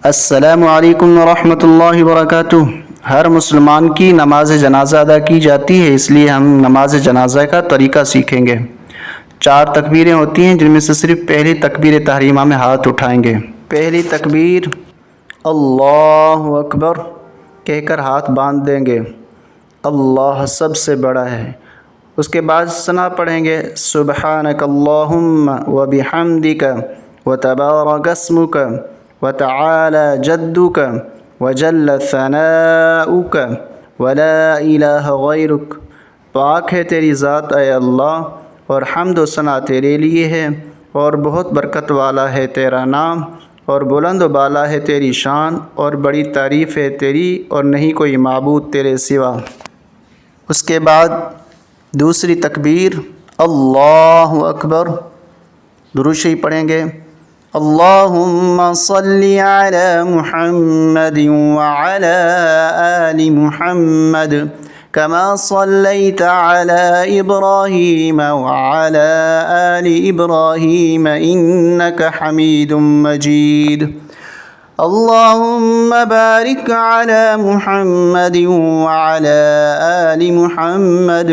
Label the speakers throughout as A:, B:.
A: السلام علیکم ورحمۃ اللہ وبرکاتہ۔ ہر مسلمان کی نماز جنازہ ادا کی جاتی ہے، اس لیے ہم نماز جنازہ کا طریقہ سیکھیں گے۔ 4 تکبیریں ہوتی ہیں، جن میں سے صرف پہلی تکبیر تحریمہ میں ہاتھ اٹھائیں گے۔ پہلی تکبیر اللہ اکبر کہہ کر ہاتھ باندھ دیں گے، اللہ سب سے بڑا ہے۔ اس کے بعد ثنا پڑھیں گے، سبحانک اللہم وبحمدک وتبارک اسمک وتعالی جدک وجل ثناؤک ولا الہ غیرک۔ پاک ہے تیری ذات اے اللہ، اور حمد و ثنا تیرے لیے ہے، اور بہت برکت والا ہے تیرا نام، اور بلند و بالا ہے تیری شان، اور بڑی تعریف ہے تیری، اور نہیں کوئی معبود تیرے سوا۔ اس کے بعد دوسری تکبیر اللہ اکبر، درود شریف پڑھیں گے، اللہم صلی علی محمد وعلی آل محمد کما صلیت علی ابراہیم وعلی آل ابراہیم انک حمید مجید۔ اللہم بارک علی محمد وعلی آل محمد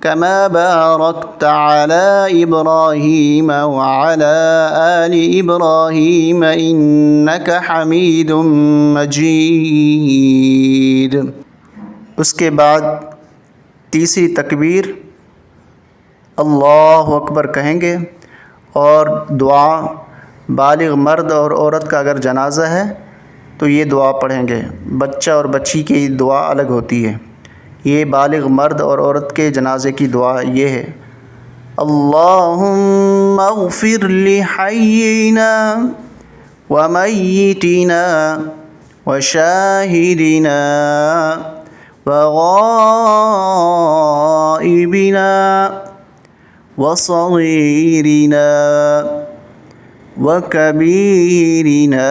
A: کما بارکت علی ابراہیم وعلی آل ابراہیم انک حمید مجید۔ اس کے بعد تیسری تکبیر اللہ اکبر کہیں گے، اور دعا بالغ مرد اور عورت کا اگر جنازہ ہے تو یہ دعا پڑھیں گے۔ بچہ اور بچی کی دعا الگ ہوتی ہے، یہ بالغ مرد اور عورت کے جنازے کی دعا یہ ہے، اللہم اغفر لحینا ومیتنا وشاہدنا وغائبنا وصغیرنا وکبیرنا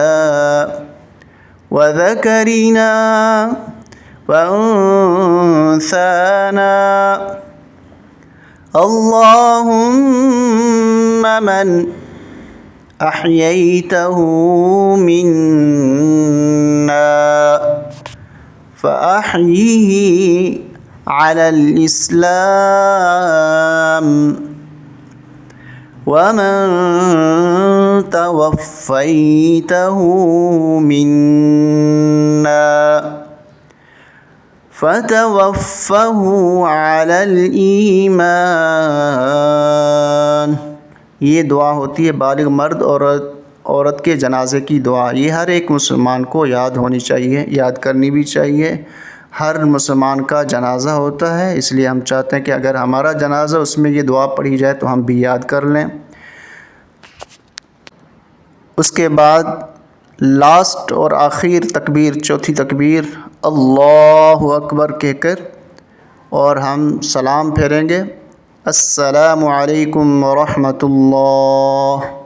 A: وذکرنا وانثانا، اللہم من احییتہ منا فاحیہ علی الاسلام ومن توفیتہ منا فتوفہ علی الایمان۔ یہ دعا ہوتی ہے بالغ مرد اور عورت کے جنازے کی دعا۔ یہ ہر ایک مسلمان کو یاد ہونی چاہیے، یاد کرنی بھی چاہیے۔ ہر مسلمان کا جنازہ ہوتا ہے، اس لیے ہم چاہتے ہیں کہ اگر ہمارا جنازہ اس میں یہ دعا پڑھی جائے تو ہم بھی یاد کر لیں۔ اس کے بعد لاسٹ اور آخر تکبیر، چوتھی تکبیر اللہ اکبر کہہ کر، اور ہم سلام پھیریں گے، السلام علیکم ورحمۃ اللہ۔